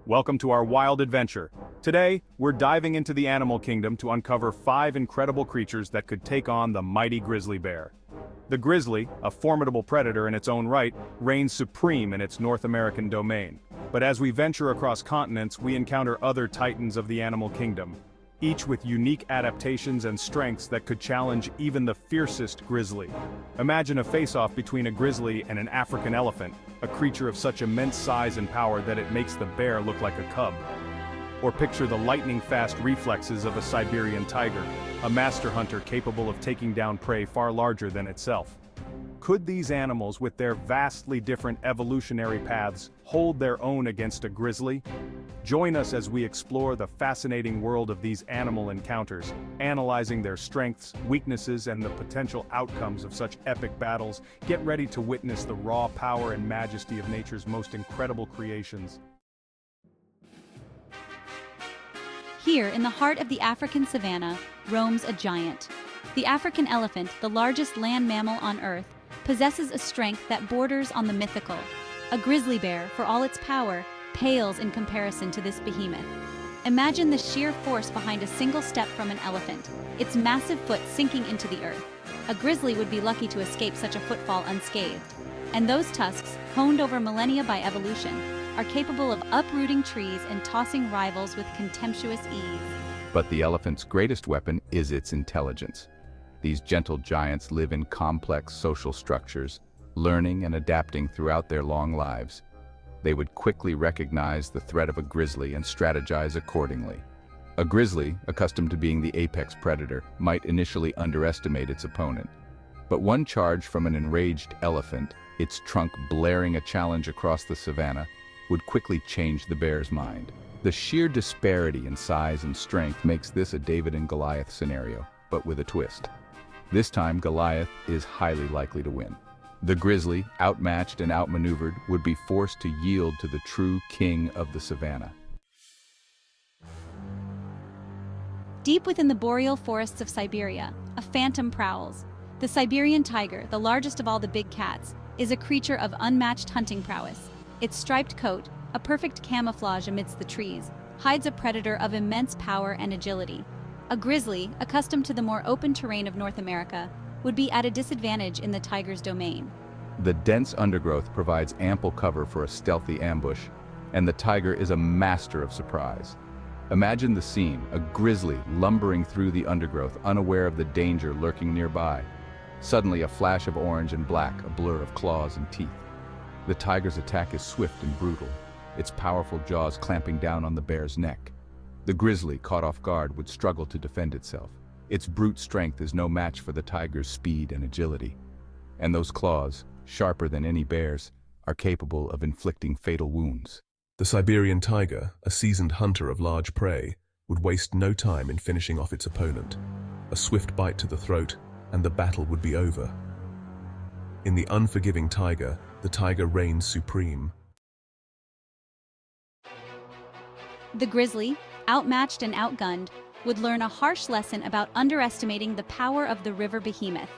Welcome to our wild adventure. Today, we're diving into the animal kingdom to uncover 5 incredible creatures that could take on the mighty grizzly bear. The grizzly, a formidable predator in its own right, reigns supreme in its North American domain. But as we venture across continents, we encounter other titans of the animal kingdom, each with unique adaptations and strengths that could challenge even the fiercest grizzly. Imagine a face-off between a grizzly and an African elephant, a creature of such immense size and power that it makes the bear look like a cub. Or picture the lightning-fast reflexes of a Siberian tiger, a master hunter capable of taking down prey far larger than itself. Could these animals, with their vastly different evolutionary paths, hold their own against a grizzly? Join us as we explore the fascinating world of these animal encounters, analyzing their strengths, weaknesses, and the potential outcomes of such epic battles. Get ready to witness the raw power and majesty of nature's most incredible creations. Here, in the heart of the African savanna, roams a giant. The African elephant, the largest land mammal on Earth, possesses a strength that borders on the mythical. A grizzly bear, for all its power, pales in comparison to this behemoth. Imagine the sheer force behind a single step from an elephant, its massive foot sinking into the earth. A grizzly would be lucky to escape such a footfall unscathed. And those tusks, honed over millennia by evolution, are capable of uprooting trees and tossing rivals with contemptuous ease. But the elephant's greatest weapon is its intelligence. These gentle giants live in complex social structures, learning and adapting throughout their long lives. They would quickly recognize the threat of a grizzly and strategize accordingly. A grizzly, accustomed to being the apex predator, might initially underestimate its opponent. But one charge from an enraged elephant, its trunk blaring a challenge across the savanna, would quickly change the bear's mind. The sheer disparity in size and strength makes this a David and Goliath scenario, but with a twist. This time, Goliath is highly likely to win. The grizzly, outmatched and outmaneuvered, would be forced to yield to the true king of the savanna. Deep within the boreal forests of Siberia, a phantom prowls. The Siberian tiger, the largest of all the big cats, is a creature of unmatched hunting prowess. Its striped coat, a perfect camouflage amidst the trees, hides a predator of immense power and agility. A grizzly, accustomed to the more open terrain of North America, would be at a disadvantage in the tiger's domain. The dense undergrowth provides ample cover for a stealthy ambush, and the tiger is a master of surprise. Imagine the scene, a grizzly lumbering through the undergrowth, unaware of the danger lurking nearby. Suddenly, a flash of orange and black, a blur of claws and teeth. The tiger's attack is swift and brutal, its powerful jaws clamping down on the bear's neck. The grizzly, caught off guard, would struggle to defend itself. Its brute strength is no match for the tiger's speed and agility. And those claws, sharper than any bear's, are capable of inflicting fatal wounds. The Siberian tiger, a seasoned hunter of large prey, would waste no time in finishing off its opponent. A swift bite to the throat, and the battle would be over. In the unforgiving tiger, the tiger reigns supreme. The grizzly, outmatched and outgunned, would learn a harsh lesson about underestimating the power of the river behemoth.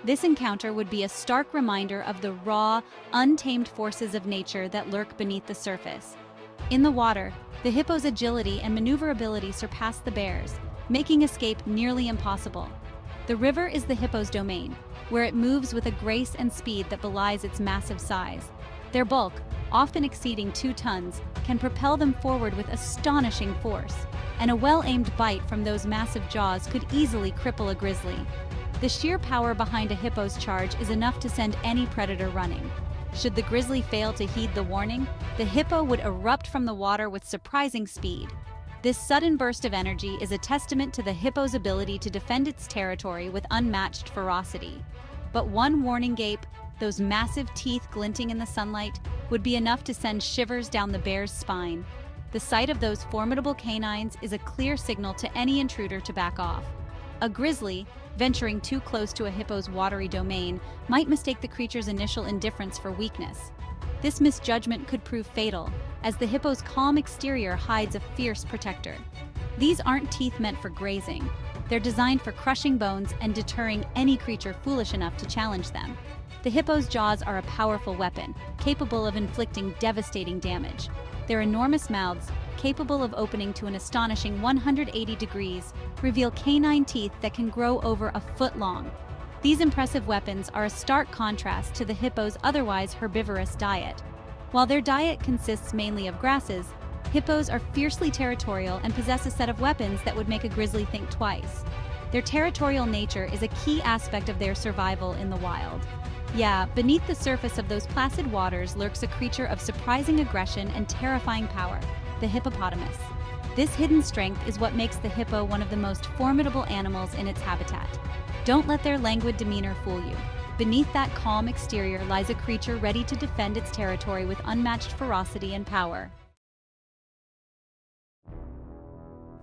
This encounter would be a stark reminder of the raw, untamed forces of nature that lurk beneath the surface. In the water, the hippo's agility and maneuverability surpass the bear's, making escape nearly impossible. The river is the hippo's domain, where it moves with a grace and speed that belies its massive size. Their bulk, often exceeding 2 tons, can propel them forward with astonishing force, and a well-aimed bite from those massive jaws could easily cripple a grizzly. The sheer power behind a hippo's charge is enough to send any predator running. Should the grizzly fail to heed the warning, the hippo would erupt from the water with surprising speed. This sudden burst of energy is a testament to the hippo's ability to defend its territory with unmatched ferocity. But one warning gape, those massive teeth glinting in the sunlight, would be enough to send shivers down the bear's spine. The sight of those formidable canines is a clear signal to any intruder to back off. A grizzly, venturing too close to a hippo's watery domain, might mistake the creature's initial indifference for weakness. This misjudgment could prove fatal, as the hippo's calm exterior hides a fierce protector. These aren't teeth meant for grazing. They're designed for crushing bones and deterring any creature foolish enough to challenge them. The hippo's jaws are a powerful weapon, capable of inflicting devastating damage. Their enormous mouths, capable of opening to an astonishing 180 degrees, reveal canine teeth that can grow over a foot long. These impressive weapons are a stark contrast to the hippo's otherwise herbivorous diet. While their diet consists mainly of grasses, hippos are fiercely territorial and possess a set of weapons that would make a grizzly think twice. Their territorial nature is a key aspect of their survival in the wild. Yeah, beneath the surface of those placid waters lurks a creature of surprising aggression and terrifying power, the hippopotamus. This hidden strength is what makes the hippo one of the most formidable animals in its habitat. Don't let their languid demeanor fool you. Beneath that calm exterior lies a creature ready to defend its territory with unmatched ferocity and power.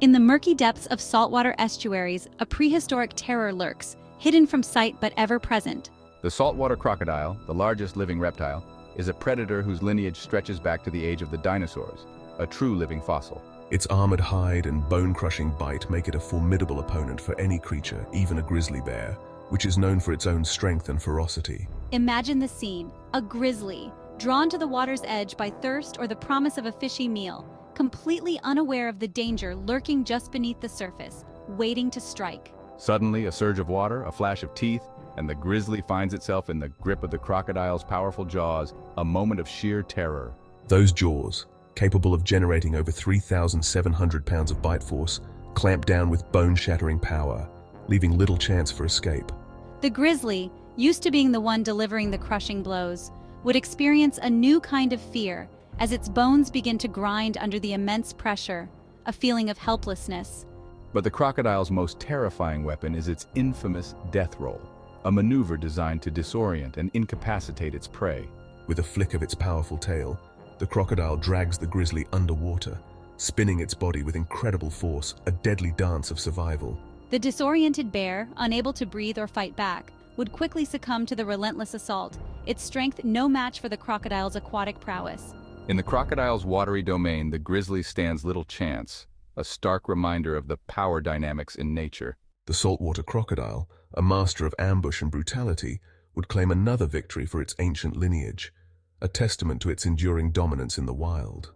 In the murky depths of saltwater estuaries, a prehistoric terror lurks, hidden from sight but ever present. The saltwater crocodile, the largest living reptile, is a predator whose lineage stretches back to the age of the dinosaurs, a true living fossil. Its armored hide and bone-crushing bite make it a formidable opponent for any creature, even a grizzly bear, which is known for its own strength and ferocity. Imagine the scene: a grizzly, drawn to the water's edge by thirst or the promise of a fishy meal, completely unaware of the danger lurking just beneath the surface, waiting to strike. Suddenly, a surge of water, a flash of teeth, and the grizzly finds itself in the grip of the crocodile's powerful jaws, a moment of sheer terror. Those jaws, capable of generating over 3,700 pounds of bite force, clamp down with bone-shattering power, leaving little chance for escape. The grizzly, used to being the one delivering the crushing blows, would experience a new kind of fear as its bones begin to grind under the immense pressure, a feeling of helplessness. But the crocodile's most terrifying weapon is its infamous death roll, a maneuver designed to disorient and incapacitate its prey. With a flick of its powerful tail, the crocodile drags the grizzly underwater, spinning its body with incredible force, a deadly dance of survival. The disoriented bear, unable to breathe or fight back, would quickly succumb to the relentless assault, its strength no match for the crocodile's aquatic prowess. In the crocodile's watery domain, the grizzly stands little chance, a stark reminder of the power dynamics in nature. The saltwater crocodile, a master of ambush and brutality, would claim another victory for its ancient lineage, a testament to its enduring dominance in the wild.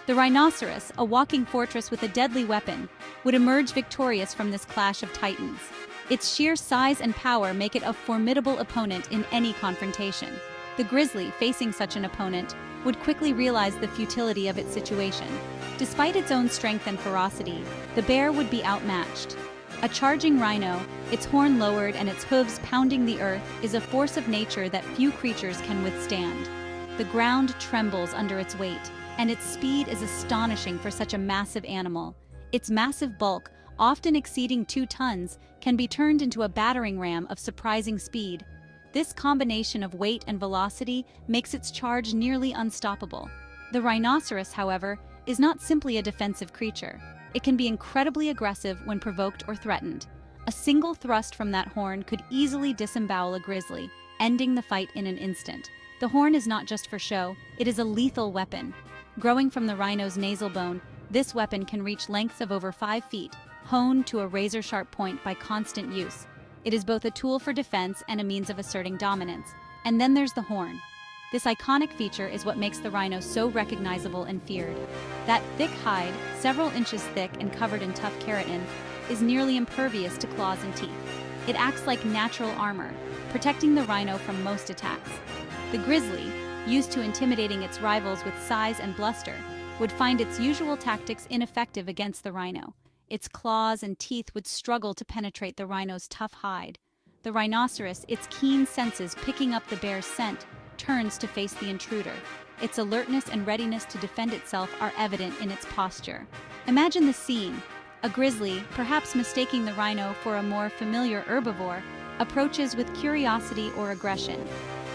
The rhinoceros, a walking fortress with a deadly weapon, would emerge victorious from this clash of titans. Its sheer size and power make it a formidable opponent in any confrontation. The grizzly, facing such an opponent, would quickly realize the futility of its situation. Despite its own strength and ferocity, the bear would be outmatched. A charging rhino, its horn lowered and its hooves pounding the earth, is a force of nature that few creatures can withstand. The ground trembles under its weight, and its speed is astonishing for such a massive animal. Its massive bulk, often exceeding 2 tons, can be turned into a battering ram of surprising speed. This combination of weight and velocity makes its charge nearly unstoppable. The rhinoceros, however, is not simply a defensive creature. It can be incredibly aggressive when provoked or threatened. A single thrust from that horn could easily disembowel a grizzly, ending the fight in an instant. The horn is not just for show, it is a lethal weapon. Growing from the rhino's nasal bone, this weapon can reach lengths of over 5 feet, honed to a razor-sharp point by constant use. It is both a tool for defense and a means of asserting dominance. And then there's the horn. This iconic feature is what makes the rhino so recognizable and feared. That thick hide, several inches thick and covered in tough keratin, is nearly impervious to claws and teeth. It acts like natural armor, protecting the rhino from most attacks. The grizzly, used to intimidating its rivals with size and bluster, would find its usual tactics ineffective against the rhino. Its claws and teeth would struggle to penetrate the rhino's tough hide. The rhinoceros, its keen senses picking up the bear's scent, turns to face the intruder. Its alertness and readiness to defend itself are evident in its posture. Imagine the scene. A grizzly, perhaps mistaking the rhino for a more familiar herbivore, approaches with curiosity or aggression.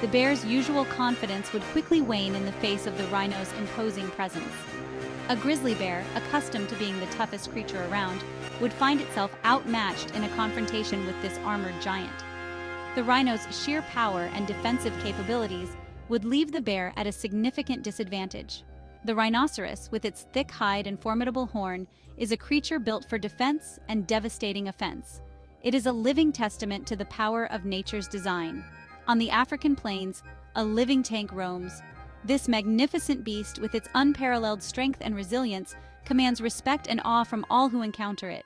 The bear's usual confidence would quickly wane in the face of the rhino's imposing presence. A grizzly bear, accustomed to being the toughest creature around, would find itself outmatched in a confrontation with this armored giant. The rhino's sheer power and defensive capabilities would leave the bear at a significant disadvantage. The rhinoceros, with its thick hide and formidable horn, is a creature built for defense and devastating offense. It is a living testament to the power of nature's design. On the African plains, a living tank roams. This magnificent beast, with its unparalleled strength and resilience, commands respect and awe from all who encounter it.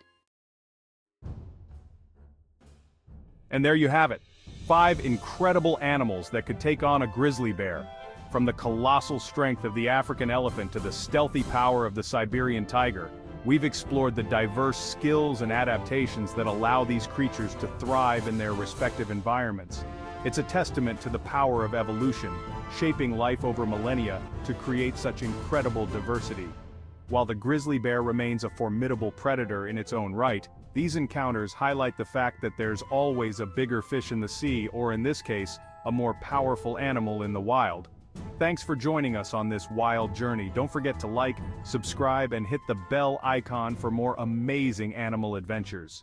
And there you have it. 5 incredible animals that could take on a grizzly bear. From the colossal strength of the African elephant to the stealthy power of the Siberian tiger, we've explored the diverse skills and adaptations that allow these creatures to thrive in their respective environments. It's a testament to the power of evolution, shaping life over millennia to create such incredible diversity. While the grizzly bear remains a formidable predator in its own right, these encounters highlight the fact that there's always a bigger fish in the sea, or in this case, a more powerful animal in the wild. Thanks for joining us on this wild journey. Don't forget to like, subscribe, and hit the bell icon for more amazing animal adventures.